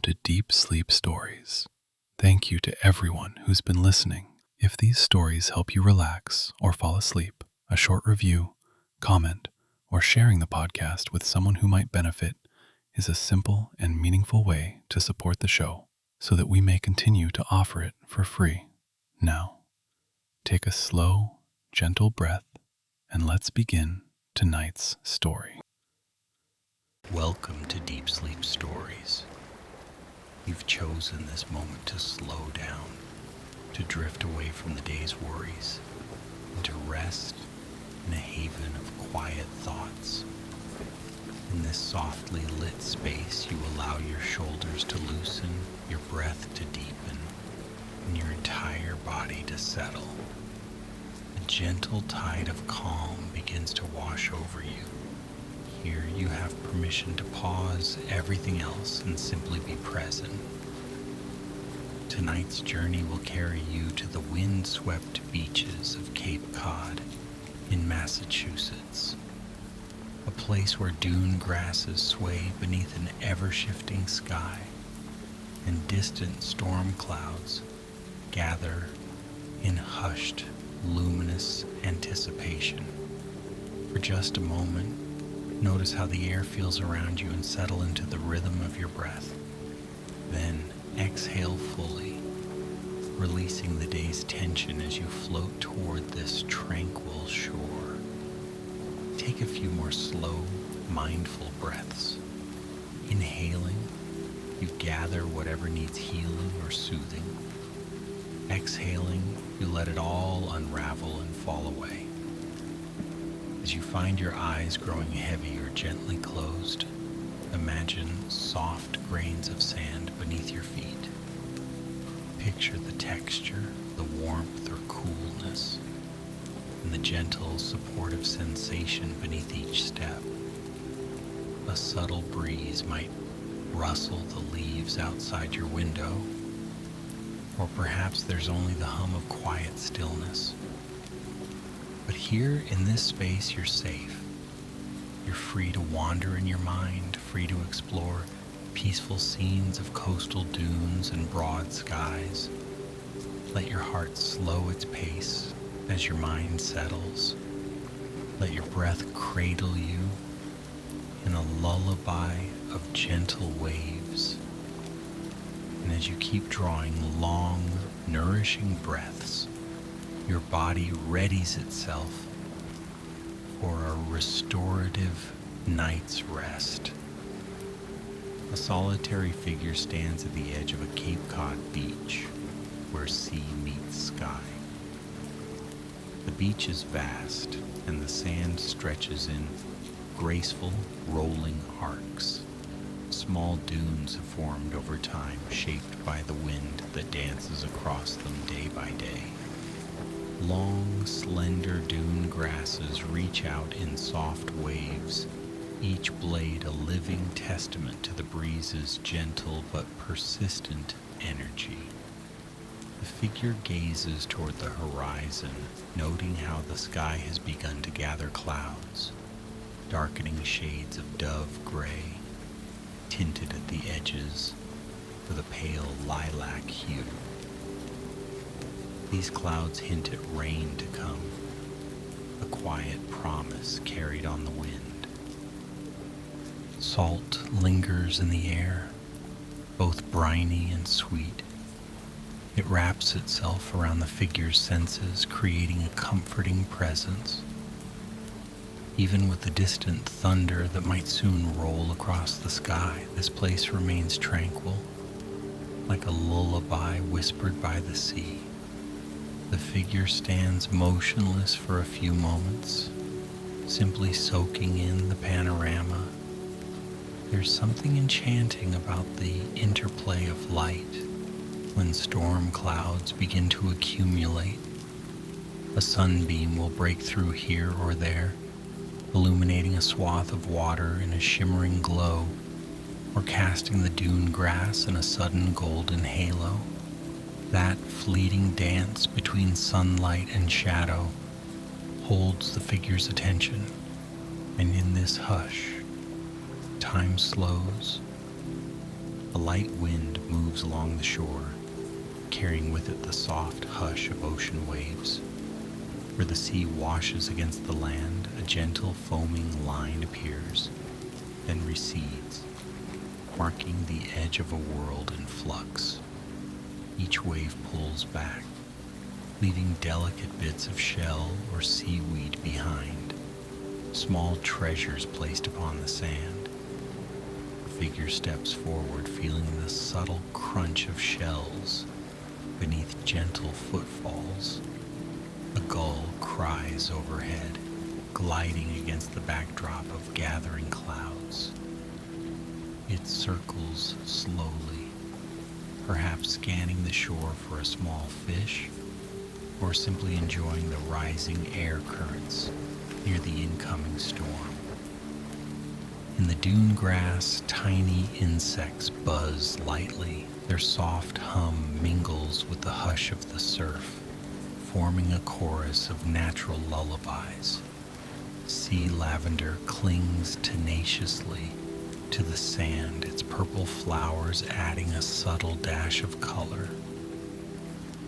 to Deep Sleep Stories. Thank you to everyone who's been listening. If these stories help you relax or fall asleep, a short review, comment, or sharing the podcast with someone who might benefit is a simple and meaningful way to support the show so that we may continue to offer it for free. Now, take a slow, gentle breath and let's begin tonight's story. Welcome to Deep Sleep Stories. You've chosen this moment to slow down, to drift away from the day's worries, and to rest in a haven of quiet thoughts. In this softly lit space, you allow your shoulders to loosen, your breath to deepen, and your entire body to settle. A gentle tide of calm begins to wash over you. Here you have permission to pause everything else and simply be present. Tonight's journey will carry you to the windswept beaches of Cape Cod in Massachusetts, a place where dune grasses sway beneath an ever-shifting sky and distant storm clouds gather in hushed, luminous anticipation. For just a moment, notice how the air feels around you and settle into the rhythm of your breath. Then exhale fully, releasing the day's tension as you float toward this tranquil shore. Take a few more slow, mindful breaths. Inhaling, you gather whatever needs healing or soothing. Exhaling, you let it all unravel and fall away. As you find your eyes growing heavy or gently closed, imagine soft grains of sand beneath your feet. Picture the texture, the warmth or coolness, and the gentle, supportive sensation beneath each step. A subtle breeze might rustle the leaves outside your window, or perhaps there's only the hum of quiet stillness. But here in this space, you're safe. You're free to wander in your mind, free to explore peaceful scenes of coastal dunes and broad skies. Let your heart slow its pace as your mind settles. Let your breath cradle you in a lullaby of gentle waves. And as you keep drawing long, nourishing breaths, your body readies itself for a restorative night's rest. A solitary figure stands at the edge of a Cape Cod beach where sea meets sky. The beach is vast and the sand stretches in graceful, rolling arcs. Small dunes have formed over time, shaped by the wind that dances across them day by day. Long, slender dune grasses reach out in soft waves, each blade a living testament to the breeze's gentle but persistent energy. The figure gazes toward the horizon, noting how the sky has begun to gather clouds, darkening shades of dove gray, tinted at the edges with a pale lilac hue. These clouds hint at rain to come, a quiet promise carried on the wind. Salt lingers in the air, both briny and sweet. It wraps itself around the figure's senses, creating a comforting presence. Even with the distant thunder that might soon roll across the sky, this place remains tranquil, like a lullaby whispered by the sea. The figure stands motionless for a few moments, simply soaking in the panorama. There's something enchanting about the interplay of light when storm clouds begin to accumulate. A sunbeam will break through here or there, illuminating a swath of water in a shimmering glow, or casting the dune grass in a sudden golden halo. That fleeting dance between sunlight and shadow holds the figure's attention, and in this hush, time slows. A light wind moves along the shore, carrying with it the soft hush of ocean waves. Where the sea washes against the land, a gentle foaming line appears, then recedes, marking the edge of a world in flux. Each wave pulls back, leaving delicate bits of shell or seaweed behind, small treasures placed upon the sand. A figure steps forward, feeling the subtle crunch of shells beneath gentle footfalls. A gull cries overhead, gliding against the backdrop of gathering clouds. It circles slowly, perhaps scanning the shore for a small fish, or simply enjoying the rising air currents near the incoming storm. In the dune grass, tiny insects buzz lightly. Their soft hum mingles with the hush of the surf, forming a chorus of natural lullabies. Sea lavender clings tenaciously to the sand, its purple flowers adding a subtle dash of color.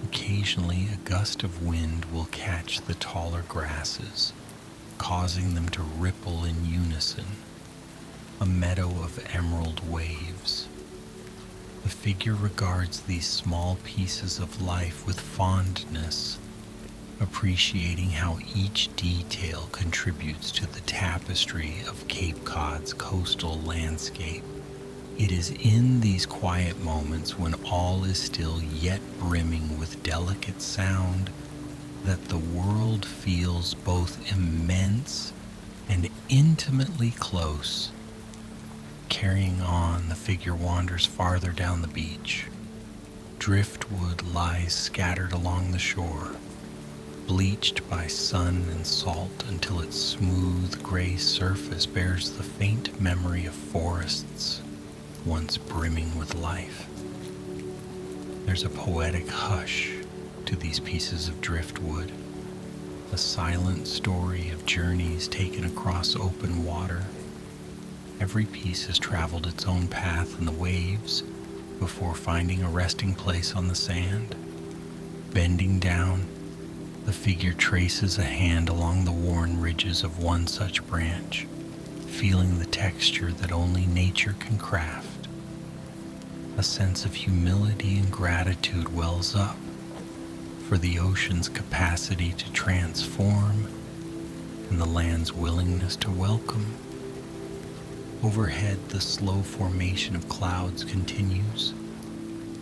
Occasionally, a gust of wind will catch the taller grasses, causing them to ripple in unison, a meadow of emerald waves. The figure regards these small pieces of life with fondness, appreciating how each detail contributes to the tapestry of Cape Cod's coastal landscape. It is in these quiet moments, when all is still yet brimming with delicate sound, that the world feels both immense and intimately close. Carrying on, the figure wanders farther down the beach. Driftwood lies scattered along the shore, bleached by sun and salt until its smooth gray surface bears the faint memory of forests once brimming with life. There's a poetic hush to these pieces of driftwood, a silent story of journeys taken across open water. Every piece has traveled its own path in the waves before finding a resting place on the sand. Bending down, the figure traces a hand along the worn ridges of one such branch, feeling the texture that only nature can craft. A sense of humility and gratitude wells up for the ocean's capacity to transform and the land's willingness to welcome. Overhead, the slow formation of clouds continues.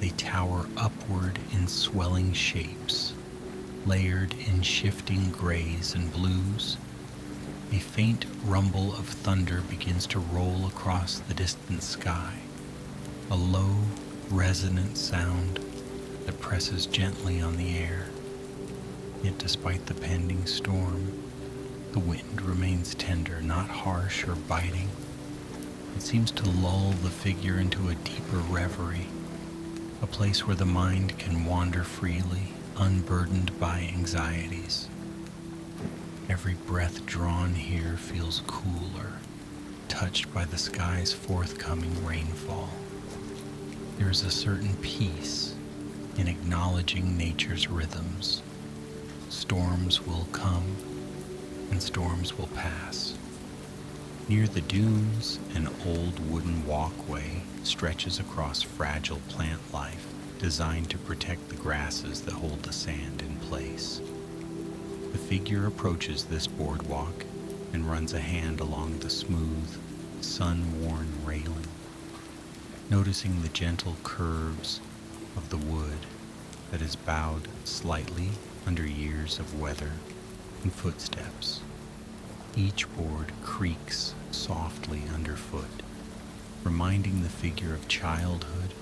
They tower upward in swelling shapes, layered in shifting grays and blues. A faint rumble of thunder begins to roll across the distant sky, a low, resonant sound that presses gently on the air. Yet despite the pending storm, the wind remains tender, not harsh or biting. It seems to lull the figure into a deeper reverie, a place where the mind can wander freely, unburdened by anxieties. Every breath drawn here feels cooler, touched by the sky's forthcoming rainfall. There is a certain peace in acknowledging nature's rhythms. Storms will come and storms will pass. Near the dunes, an old wooden walkway stretches across fragile plant life, designed to protect the grasses that hold the sand in place. The figure approaches this boardwalk and runs a hand along the smooth, sun-worn railing, noticing the gentle curves of the wood that is bowed slightly under years of weather and footsteps. Each board creaks softly underfoot, reminding the figure of childhood,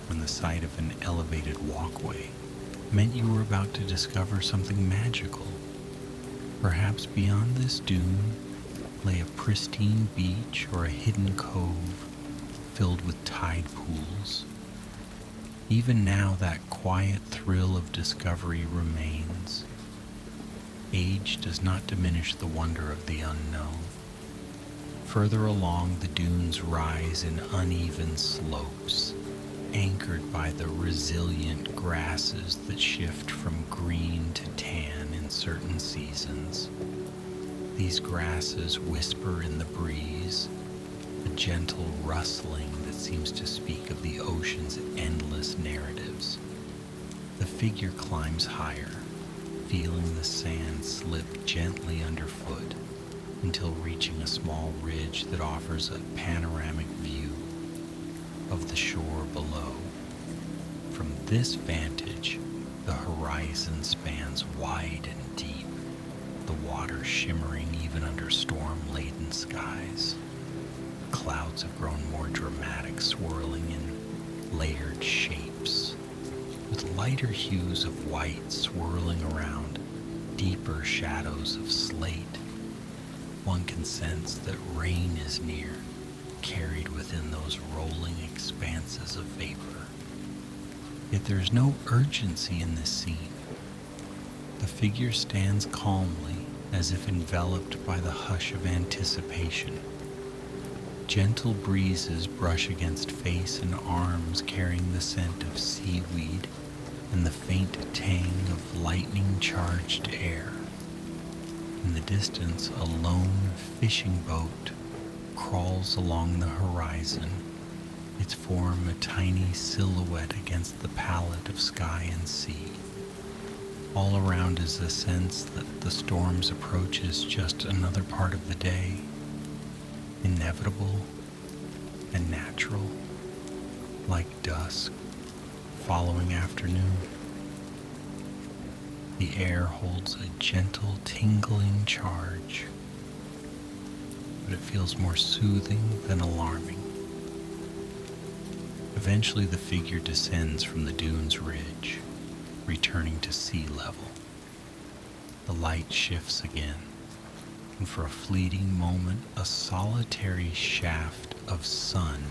when the sight of an elevated walkway meant you were about to discover something magical. Perhaps beyond this dune lay a pristine beach or a hidden cove filled with tide pools. Even now, that quiet thrill of discovery remains. Age does not diminish the wonder of the unknown. Further along, the dunes rise in uneven slopes, anchored by the resilient grasses that shift from green to tan in certain seasons. These grasses whisper in the breeze, a gentle rustling that seems to speak of the ocean's endless narratives. The figure climbs higher, feeling the sand slip gently underfoot until reaching a small ridge that offers a panoramic view of the shore below. From this vantage, the horizon spans wide and deep, the water shimmering even under storm-laden skies. Clouds have grown more dramatic, swirling in layered shapes, with lighter hues of white swirling around deeper shadows of slate. One can sense that rain is near, carried within those rolling expanses of vapor. Yet there is no urgency in this scene. The figure stands calmly, as if enveloped by the hush of anticipation. Gentle breezes brush against face and arms, carrying the scent of seaweed and the faint tang of lightning-charged air. In the distance, a lone fishing boat crawls along the horizon, its form a tiny silhouette against the palette of sky and sea. All around is a sense that the storm's approach is just another part of the day, inevitable and natural, like dusk following afternoon. The air holds a gentle, tingling charge, but it feels more soothing than alarming. Eventually, the figure descends from the dune's ridge, returning to sea level. The light shifts again, and for a fleeting moment, a solitary shaft of sun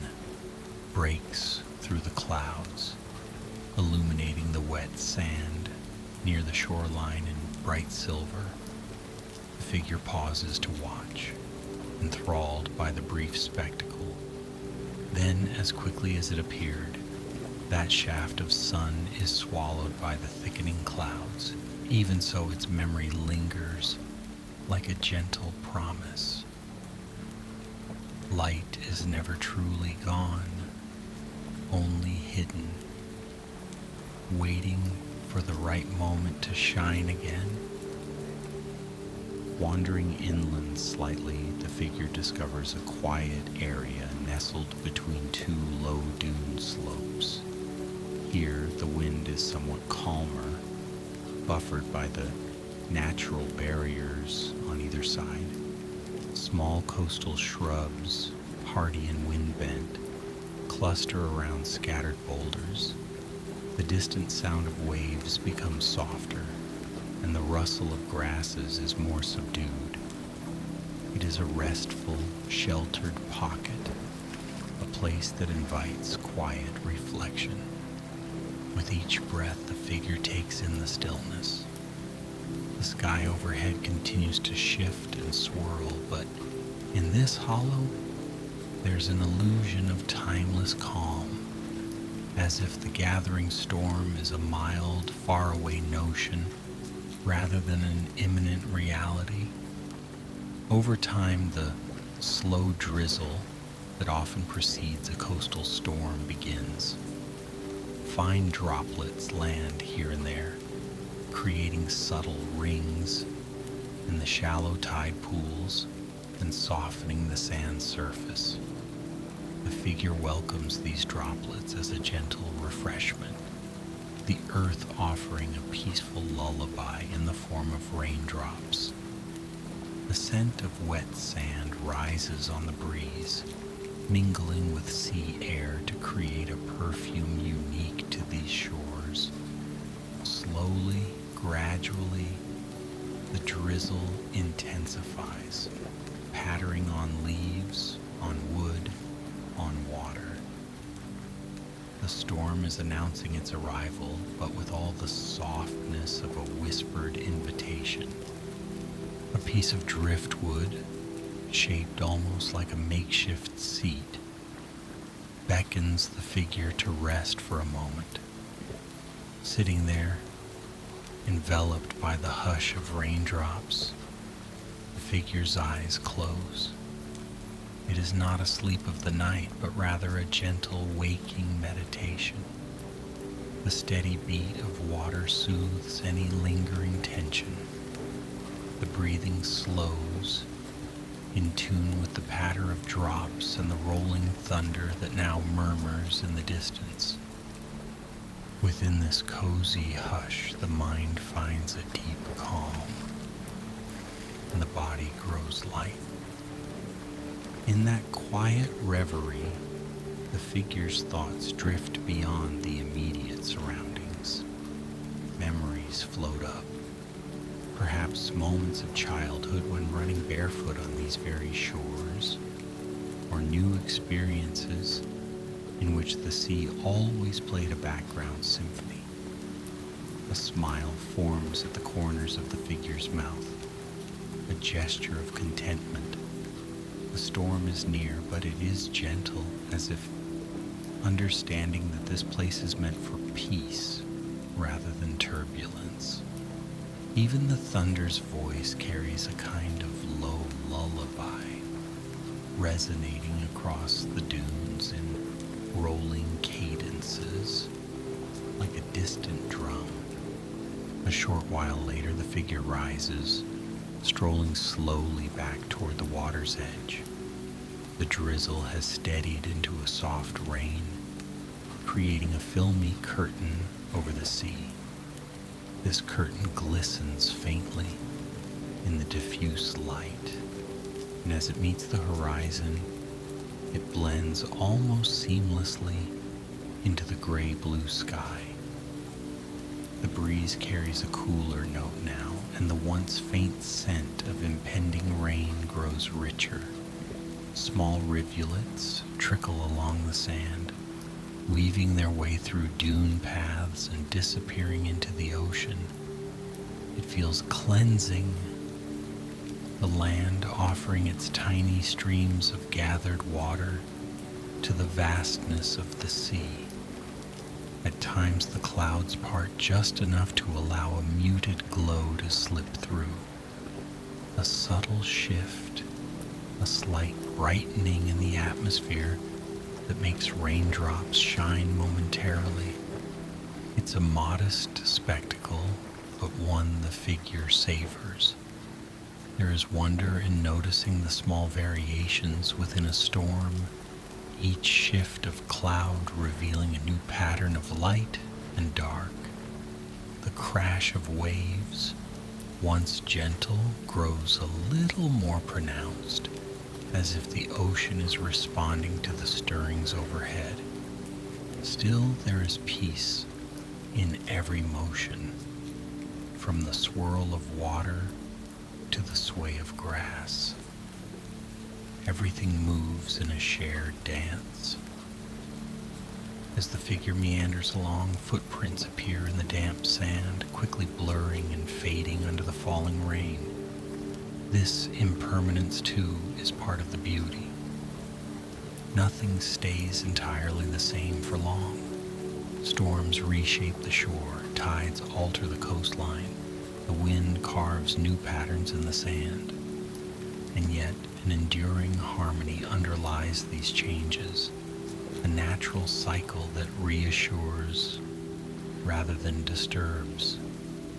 breaks through the clouds, illuminating the wet sand near the shoreline in bright silver. The figure pauses to watch, enthralled by the brief spectacle. Then, as quickly as it appeared, that shaft of sun is swallowed by the thickening clouds. Even so, its memory lingers like a gentle promise. Light is never truly gone, only hidden, waiting for the right moment to shine again. Wandering inland slightly, the figure discovers a quiet area nestled between two low dune slopes. Here, the wind is somewhat calmer, buffered by the natural barriers on either side. Small coastal shrubs, hardy and wind-bent, cluster around scattered boulders. The distant sound of waves becomes softer, and the rustle of grasses is more subdued. It is a restful, sheltered pocket, a place that invites quiet reflection. With each breath, the figure takes in the stillness. The sky overhead continues to shift and swirl, but in this hollow, there's an illusion of timeless calm, as if the gathering storm is a mild, faraway notion rather than an imminent reality. Over time, the slow drizzle that often precedes a coastal storm begins. Fine droplets land here and there, creating subtle rings in the shallow tide pools and softening the sand surface. The figure welcomes these droplets as a gentle refreshment, the earth offering a peaceful lullaby in the form of raindrops. The scent of wet sand rises on the breeze, mingling with sea air to create a perfume unique to these shores. Slowly, gradually, the drizzle intensifies, pattering on leaves, on wood, on water. The storm is announcing its arrival, but with all the softness of a whispered invitation. A piece of driftwood, shaped almost like a makeshift seat, beckons the figure to rest for a moment. Sitting there, enveloped by the hush of raindrops, the figure's eyes close. It is not a sleep of the night, but rather a gentle waking meditation. The steady beat of water soothes any lingering tension. The breathing slows, in tune with the patter of drops and the rolling thunder that now murmurs in the distance. Within this cozy hush, the mind finds a deep calm, and the body grows light. In that quiet reverie, the figure's thoughts drift beyond the immediate surroundings. Memories float up, perhaps moments of childhood when running barefoot on these very shores, or new experiences in which the sea always played a background symphony. A smile forms at the corners of the figure's mouth, a gesture of contentment. The storm is near, but it is gentle, as if understanding that this place is meant for peace rather than turbulence. Even the thunder's voice carries a kind of low lullaby, resonating across the dunes in rolling cadences, like a distant drum. A short while later, the figure rises, strolling slowly back toward the water's edge. The drizzle has steadied into a soft rain, creating a filmy curtain over the sea. This curtain glistens faintly in the diffuse light, and as it meets the horizon, it blends almost seamlessly into the gray-blue sky. The breeze carries a cooler note now, and the once faint scent of impending rain grows richer. Small rivulets trickle along the sand, weaving their way through dune paths and disappearing into the ocean. It feels cleansing, the land offering its tiny streams of gathered water to the vastness of the sea. At times the clouds part just enough to allow a muted glow to slip through. A subtle shift, a slight brightening in the atmosphere that makes raindrops shine momentarily. It's a modest spectacle, but one the figure savors. There is wonder in noticing the small variations within a storm, each shift of cloud revealing a new pattern of light and dark. The crash of waves, once gentle, grows a little more pronounced, as if the ocean is responding to the stirrings overhead. Still, there is peace in every motion, from the swirl of water to the sway of grass. Everything moves in a shared dance. As the figure meanders along, footprints appear in the damp sand, quickly blurring and fading under the falling rain. This impermanence, too, is part of the beauty. Nothing stays entirely the same for long. Storms reshape the shore, tides alter the coastline, the wind carves new patterns in the sand. And yet, an enduring harmony underlies these changes, a natural cycle that reassures rather than disturbs.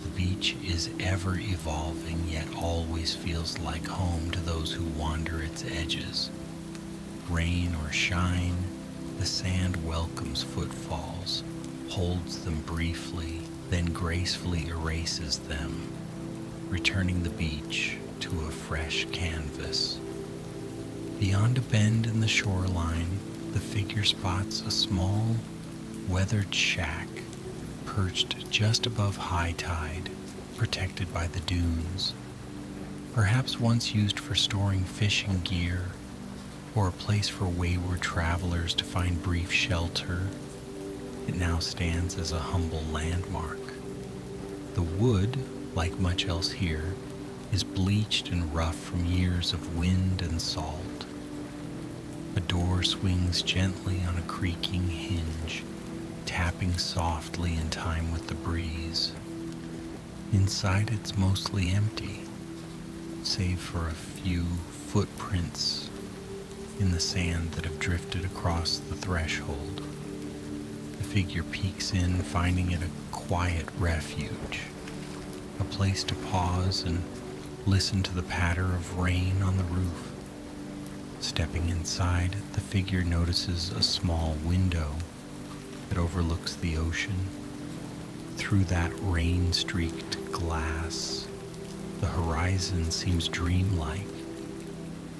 The beach is ever evolving, yet always feels like home to those who wander its edges. Rain or shine, the sand welcomes footfalls, holds them briefly, then gracefully erases them, returning the beach to a fresh canvas. Beyond a bend in the shoreline, the figure spots a small, weathered shack perched just above high tide, protected by the dunes. Perhaps once used for storing fishing gear, or a place for wayward travelers to find brief shelter, it now stands as a humble landmark. The wood, like much else here, is bleached and rough from years of wind and salt. A door swings gently on a creaking hinge, tapping softly in time with the breeze. Inside it's mostly empty, save for a few footprints in the sand that have drifted across the threshold. The figure peeks in, finding it a quiet refuge, a place to pause and listen to the patter of rain on the roof. Stepping inside, the figure notices a small window that overlooks the ocean. Through that rain-streaked glass, the horizon seems dreamlike.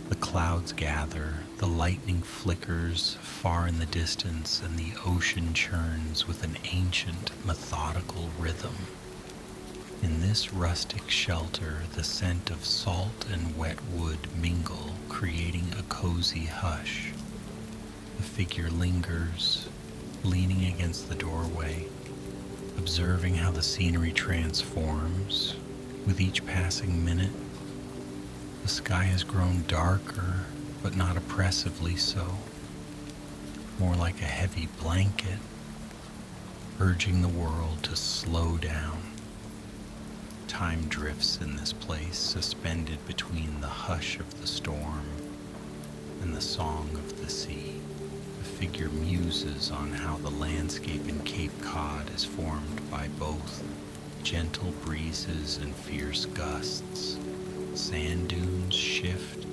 The clouds gather, the lightning flickers far in the distance, and the ocean churns with an ancient, methodical rhythm. In this rustic shelter, the scent of salt and wet wood mingle, creating a cozy hush. The figure lingers, leaning against the doorway, observing how the scenery transforms. With each passing minute, the sky has grown darker, but not oppressively so, more like a heavy blanket, urging the world to slow down. Time drifts in this place, suspended between the hush of the storm and the song of the sea. The figure muses on how the landscape in Cape Cod is formed by both gentle breezes and fierce gusts. Sand dunes shift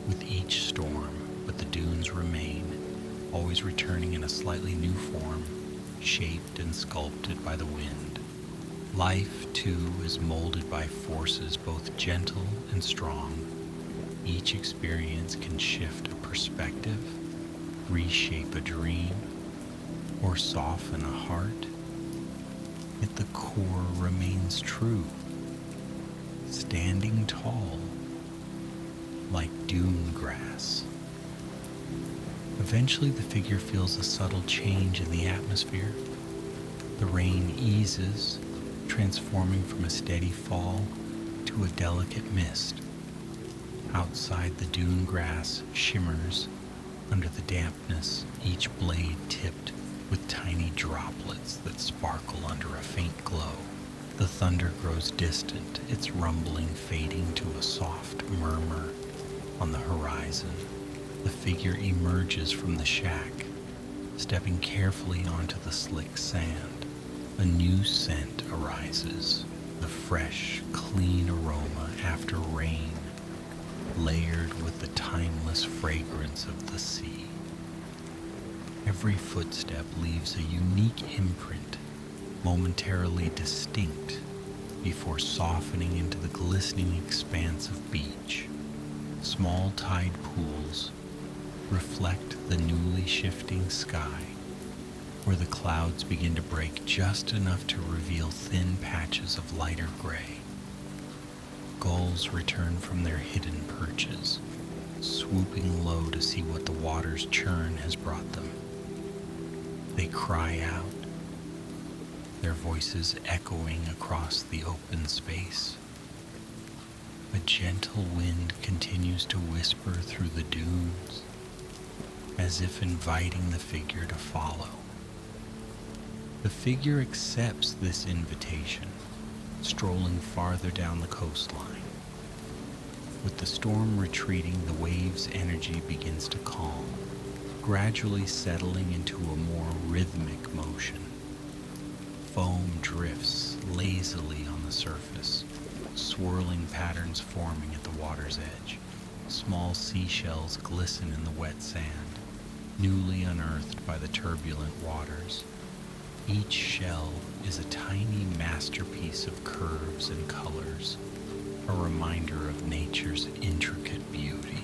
with each storm, but the dunes remain, always returning in a slightly new form, shaped and sculpted by the wind. Life, too, is molded by forces both gentle and strong. Each experience can shift a perspective, reshape a dream, or soften a heart. Yet the core remains true, standing tall, like dune grass. Eventually, the figure feels a subtle change in the atmosphere. The rain eases, transforming from a steady fall to a delicate mist. Outside, the dune grass shimmers under the dampness, each blade tipped with tiny droplets that sparkle under a faint glow. The thunder grows distant, its rumbling fading to a soft murmur on the horizon. The figure emerges from the shack, stepping carefully onto the slick sand. A new scent arises, the fresh, clean aroma after rain, layered with the timeless fragrance of the sea. Every footstep leaves a unique imprint, momentarily distinct, before softening into the glistening expanse of beach. Small tide pools reflect the newly shifting sky, where the clouds begin to break just enough to reveal thin patches of lighter gray. Gulls return from their hidden perches, swooping low to see what the water's churn has brought them. They cry out, their voices echoing across the open space. A gentle wind continues to whisper through the dunes, as if inviting the figure to follow. The figure accepts this invitation, strolling farther down the coastline. With the storm retreating, the wave's energy begins to calm, gradually settling into a more rhythmic motion. Foam drifts lazily on the surface, swirling patterns forming at the water's edge. Small seashells glisten in the wet sand, newly unearthed by the turbulent waters. Each shell is a tiny masterpiece of curves and colors, a reminder of nature's intricate beauty.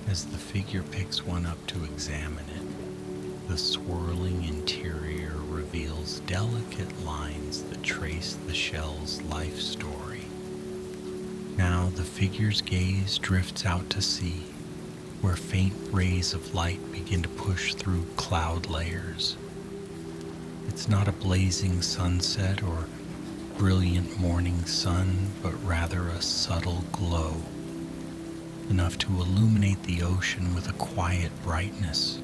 As the figure picks one up to examine it, the swirling interior reveals delicate lines that trace the shell's life story. Now the figure's gaze drifts out to sea, where faint rays of light begin to push through cloud layers. It's not a blazing sunset or brilliant morning sun, but rather a subtle glow, enough to illuminate the ocean with a quiet brightness.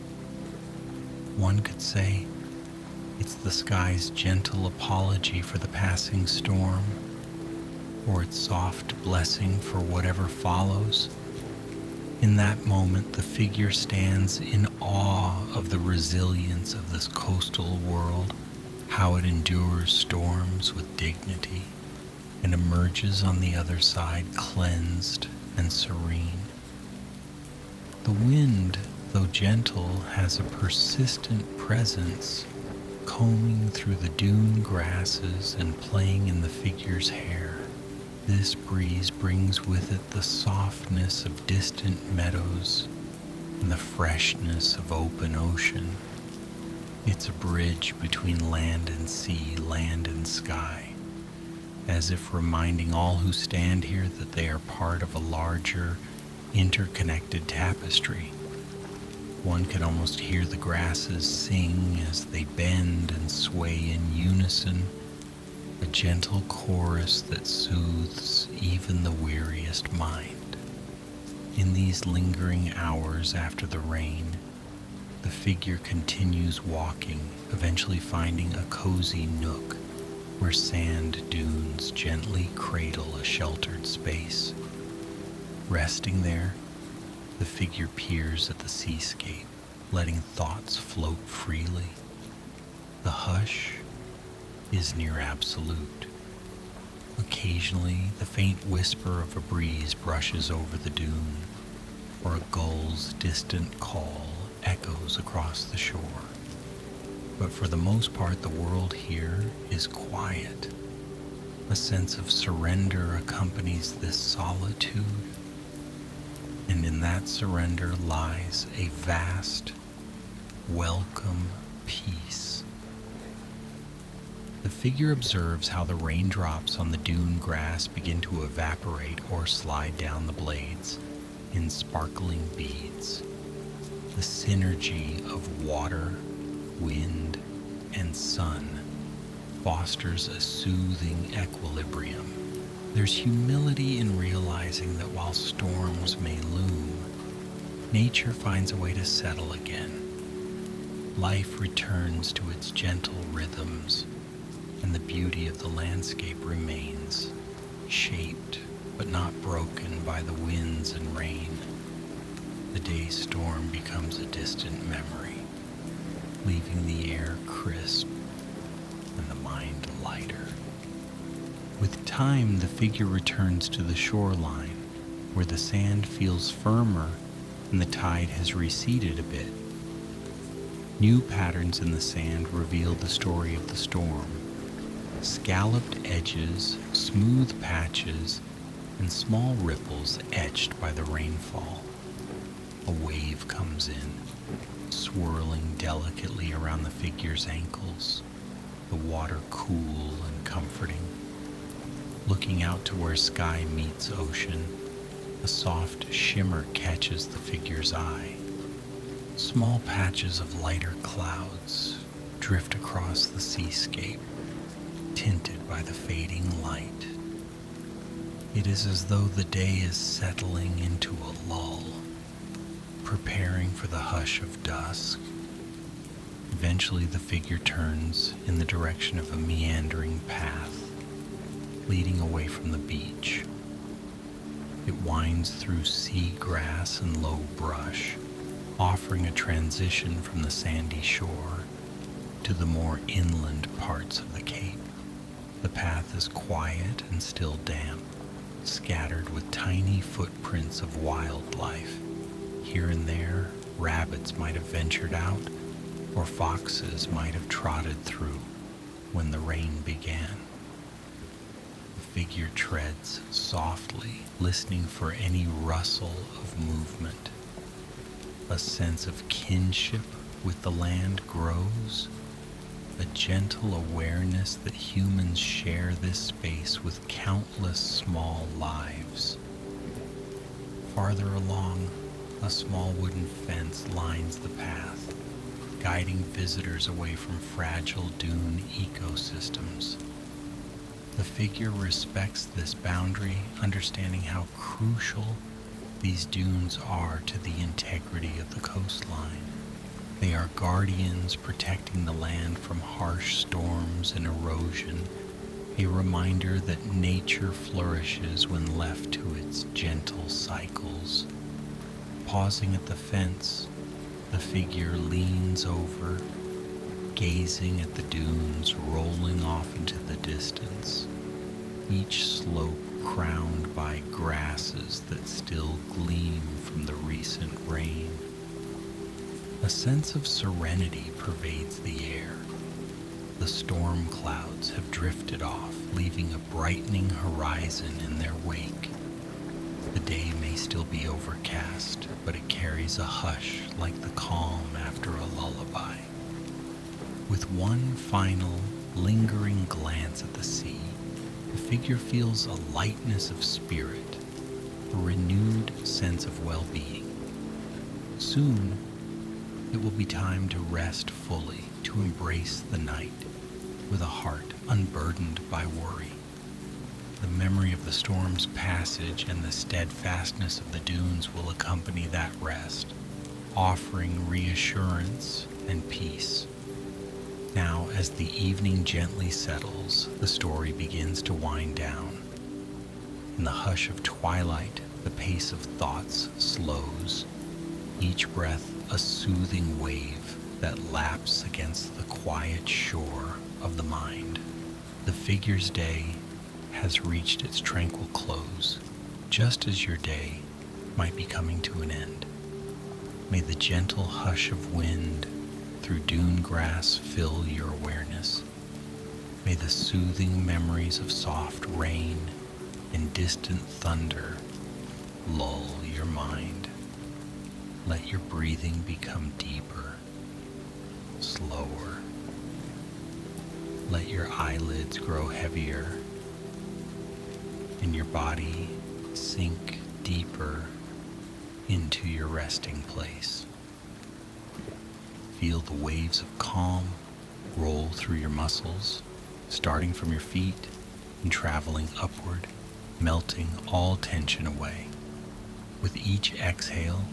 One could say it's the sky's gentle apology for the passing storm, or its soft blessing for whatever follows. In that moment, the figure stands in awe of the resilience of this coastal world, how it endures storms with dignity and emerges on the other side cleansed and serene. The wind, though gentle, has a persistent presence, combing through the dune grasses and playing in the figure's hair. This breeze brings with it the softness of distant meadows and the freshness of open ocean. It's a bridge between land and sea, land and sky, as if reminding all who stand here that they are part of a larger, interconnected tapestry. One can almost hear the grasses sing as they bend and sway in unison, a gentle chorus that soothes even the weariest mind. In these lingering hours after the rain, the figure continues walking, eventually finding a cozy nook where sand dunes gently cradle a sheltered space. Resting there, the figure peers at the seascape, letting thoughts float freely. The hush is near absolute. Occasionally, the faint whisper of a breeze brushes over the dune, or a gull's distant call echoes across the shore. But for the most part, the world here is quiet. A sense of surrender accompanies this solitude, and in that surrender lies a vast, welcome peace. The figure observes how the raindrops on the dune grass begin to evaporate or slide down the blades in sparkling beads. The synergy of water, wind, and sun fosters a soothing equilibrium. There's humility in realizing that while storms may loom, nature finds a way to settle again. Life returns to its gentle rhythms, and the beauty of the landscape remains, shaped but not broken by the winds and rain. The day's storm becomes a distant memory, leaving the air crisp and the mind lighter. With time, the figure returns to the shoreline, where the sand feels firmer and the tide has receded a bit. New patterns in the sand reveal the story of the storm. Scalloped edges, smooth patches, and small ripples etched by the rainfall. A wave comes in, swirling delicately around the figure's ankles, the water cool and comforting. Looking out to where sky meets ocean, a soft shimmer catches the figure's eye. Small patches of lighter clouds drift across the seascape, tinted by the fading light. It is as though the day is settling into a lull, preparing for the hush of dusk. Eventually, the figure turns in the direction of a meandering path, leading away from the beach. It winds through sea grass and low brush, offering a transition from the sandy shore to the more inland parts of the cape. The path is quiet and still damp, scattered with tiny footprints of wildlife. Here and there, rabbits might have ventured out, or foxes might have trotted through when the rain began. The figure treads softly, listening for any rustle of movement. A sense of kinship with the land grows, a gentle awareness that humans share this space with countless small lives. Farther along, a small wooden fence lines the path, guiding visitors away from fragile dune ecosystems. The figure respects this boundary, understanding how crucial these dunes are to the integrity of the coastline. They are guardians protecting the land from harsh storms and erosion, a reminder that nature flourishes when left to its gentle cycles. Pausing at the fence, the figure leans over, gazing at the dunes rolling off into the distance, each slope crowned by grasses that still gleam from the recent rain. A sense of serenity pervades the air. The storm clouds have drifted off, leaving a brightening horizon in their wake. The day may still be overcast, but it carries a hush like the calm after a lullaby. With one final, lingering glance at the sea, the figure feels a lightness of spirit, a renewed sense of well-being. Soon, it will be time to rest fully, to embrace the night with a heart unburdened by worry. The memory of the storm's passage and the steadfastness of the dunes will accompany that rest, offering reassurance and peace. Now, as the evening gently settles, the story begins to wind down. In the hush of twilight, the pace of thoughts slows, each breath a soothing wave that laps against the quiet shore of the mind. The figure's day has reached its tranquil close, just as your day might be coming to an end. May the gentle hush of wind through dune grass fill your awareness. May the soothing memories of soft rain and distant thunder lull your mind. Let your breathing become deeper, slower. Let your eyelids grow heavier and your body sink deeper into your resting place. Feel the waves of calm roll through your muscles, starting from your feet and traveling upward, melting all tension away. With each exhale,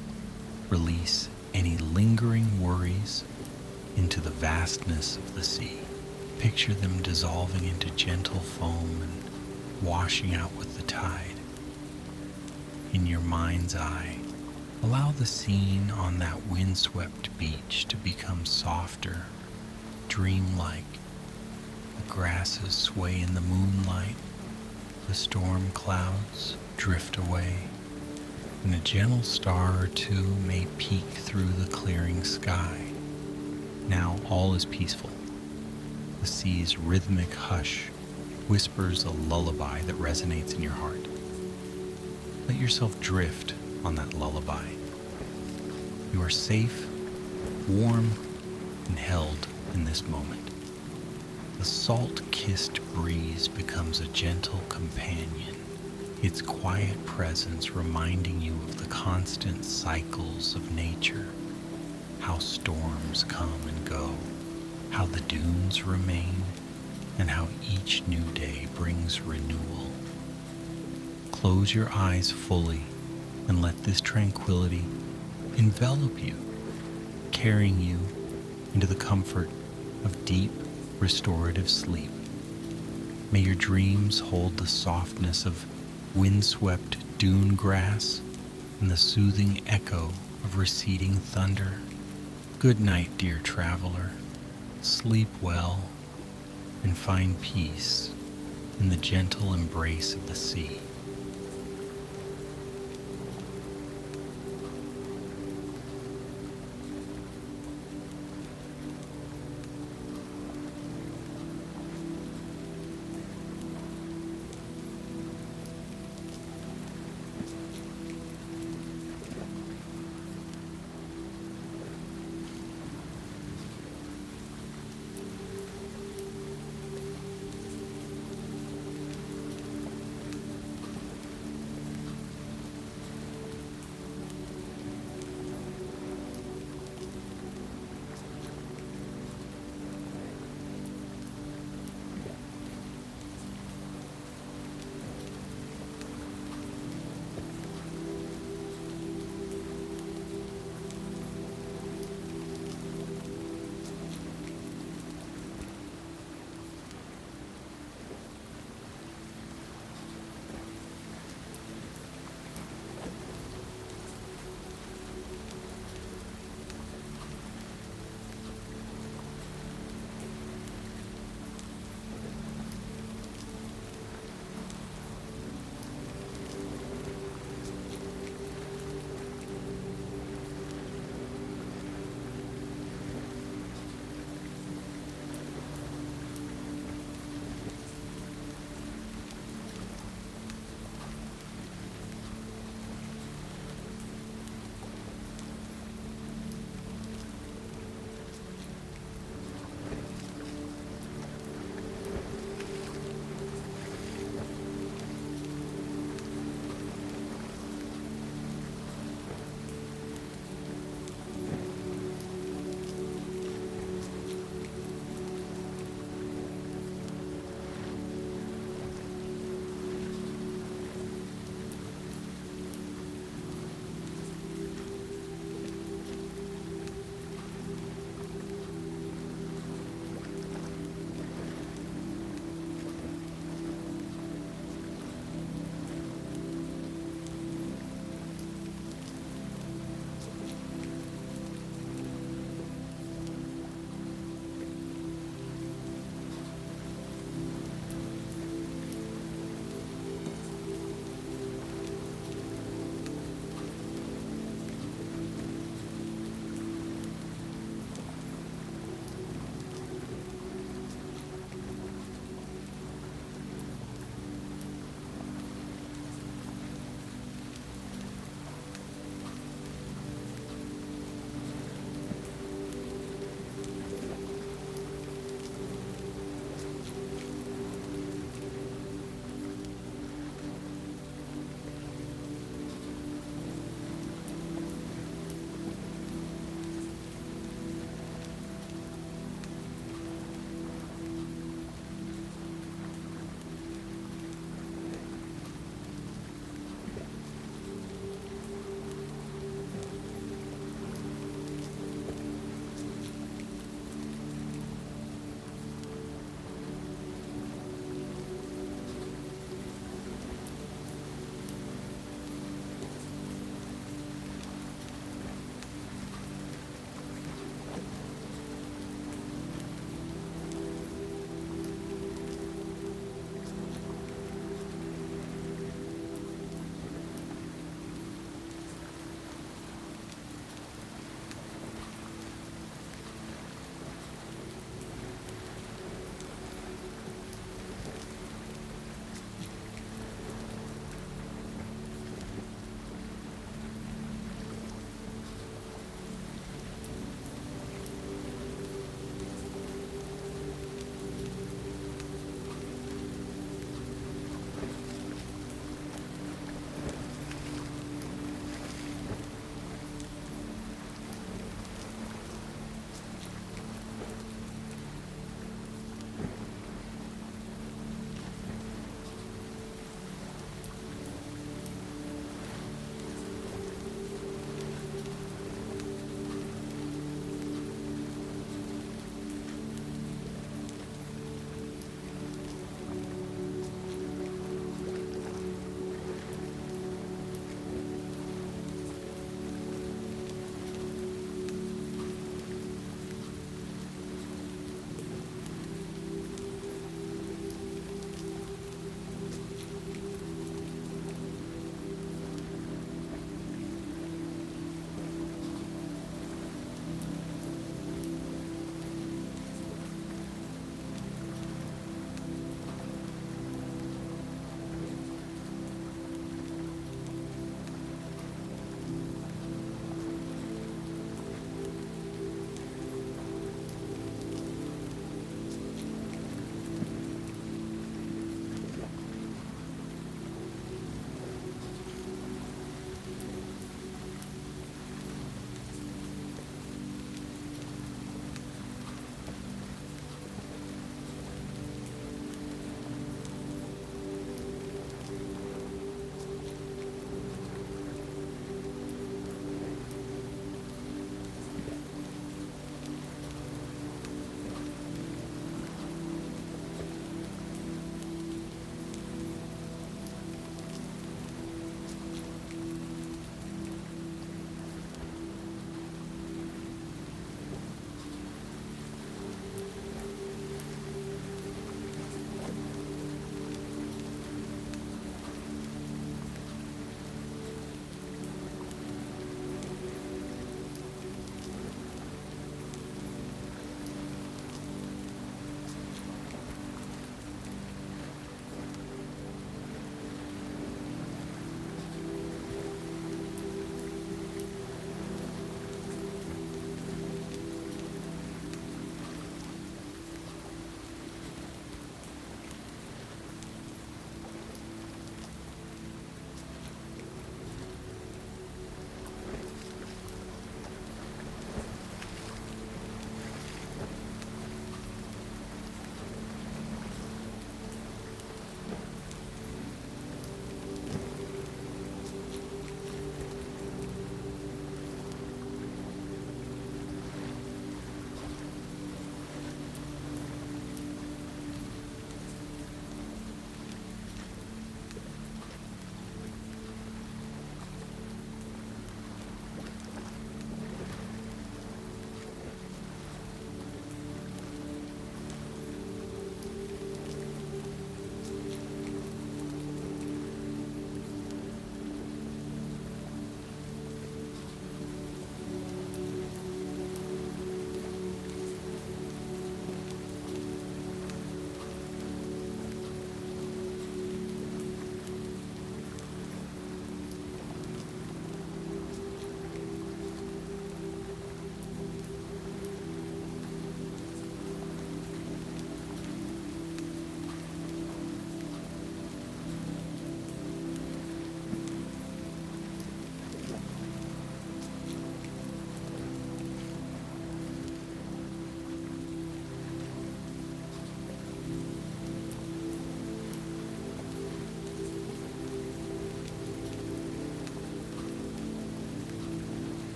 release any lingering worries into the vastness of the sea. Picture them dissolving into gentle foam and washing out with the tide. In your mind's eye, allow the scene on that windswept beach to become softer, dreamlike. The grasses sway in the moonlight, the storm clouds drift away, and a gentle star or two may peek through the clearing sky. Now all is peaceful. The sea's rhythmic hush whispers a lullaby that resonates in your heart. Let yourself drift on that lullaby. You are safe, warm, and held in this moment. The salt-kissed breeze becomes a gentle companion, its quiet presence reminding you of the constant cycles of nature, how storms come and go, how the dunes remain, and how each new day brings renewal. Close your eyes fully and let this tranquility envelop you, carrying you into the comfort of deep, restorative sleep. May your dreams hold the softness of windswept dune grass and the soothing echo of receding thunder. Good night, dear traveler. Sleep well and find peace in the gentle embrace of the sea.